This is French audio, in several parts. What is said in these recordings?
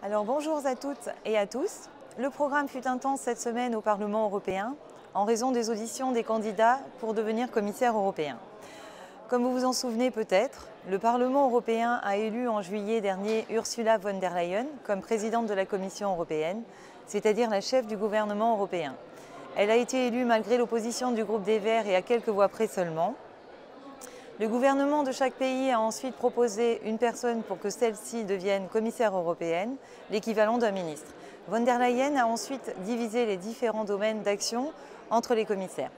Alors bonjour à toutes et à tous. Le programme fut intense cette semaine au Parlement européen en raison des auditions des candidats pour devenir commissaire européen. Comme vous vous en souvenez peut-être, le Parlement européen a élu en juillet dernier Ursula von der Leyen comme présidente de la Commission européenne, c'est-à-dire la chef du gouvernement européen. Elle a été élue malgré l'opposition du groupe des Verts et à quelques voix près seulement. Le gouvernement de chaque pays a ensuite proposé une personne pour que celle-ci devienne commissaire européenne, l'équivalent d'un ministre. Von der Leyen a ensuite divisé les différents domaines d'action entre les commissaires.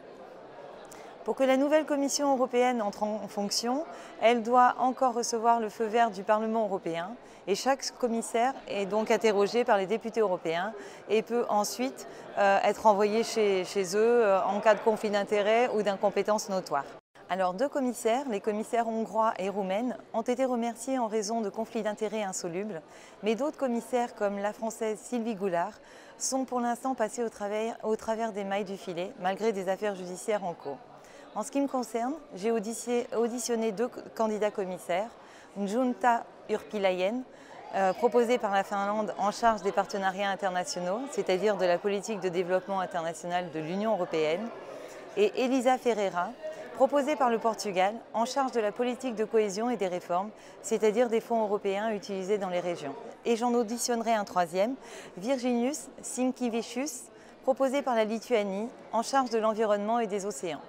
Pour que la nouvelle Commission européenne entre en fonction, elle doit encore recevoir le feu vert du Parlement européen et chaque commissaire est donc interrogé par les députés européens et peut ensuite être envoyé chez eux en cas de conflit d'intérêts ou d'incompétence notoire. Alors, deux commissaires, les commissaires hongrois et roumaines, ont été remerciés en raison de conflits d'intérêts insolubles, mais d'autres commissaires, comme la française Sylvie Goulard, sont pour l'instant passés au travers des mailles du filet, malgré des affaires judiciaires en cours. En ce qui me concerne, j'ai auditionné deux candidats commissaires, Jutta Urpilainen, proposée par la Finlande en charge des partenariats internationaux, c'est-à-dire de la politique de développement international de l'Union européenne, et Elisa Ferreira, proposée par le Portugal, en charge de la politique de cohésion et des réformes, c'est-à-dire des fonds européens utilisés dans les régions. Et j'en auditionnerai un troisième, Virginijus Sinkevičius, proposé par la Lituanie, en charge de l'environnement et des océans.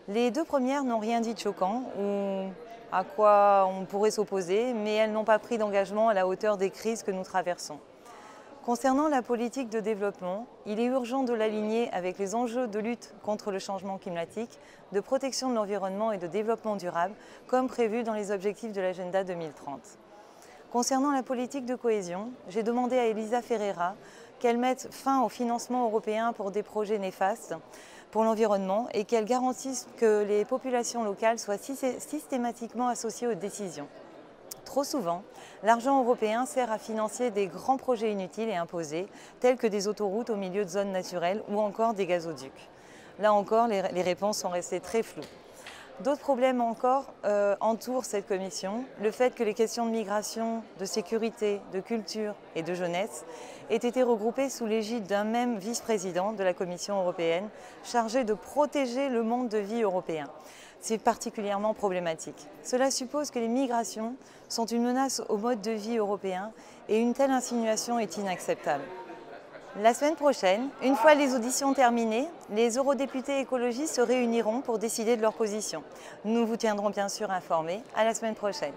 Les deux premières n'ont rien dit de choquant ou à quoi on pourrait s'opposer, mais elles n'ont pas pris d'engagement à la hauteur des crises que nous traversons. Concernant la politique de développement, il est urgent de l'aligner avec les enjeux de lutte contre le changement climatique, de protection de l'environnement et de développement durable, comme prévu dans les objectifs de l'agenda 2030. Concernant la politique de cohésion, j'ai demandé à Elisa Ferreira qu'elle mette fin au financement européen pour des projets néfastes pour l'environnement et qu'elle garantisse que les populations locales soient systématiquement associées aux décisions. Trop souvent, l'argent européen sert à financer des grands projets inutiles et imposés, tels que des autoroutes au milieu de zones naturelles ou encore des gazoducs. Là encore, les réponses sont restées très floues. D'autres problèmes encore entourent cette commission, le fait que les questions de migration, de sécurité, de culture et de jeunesse aient été regroupées sous l'égide d'un même vice-président de la Commission européenne chargé de protéger le monde de vie européen. C'est particulièrement problématique. Cela suppose que les migrations sont une menace au mode de vie européen et une telle insinuation est inacceptable. La semaine prochaine, une fois les auditions terminées, les eurodéputés écologistes se réuniront pour décider de leur position. Nous vous tiendrons bien sûr informés. À la semaine prochaine.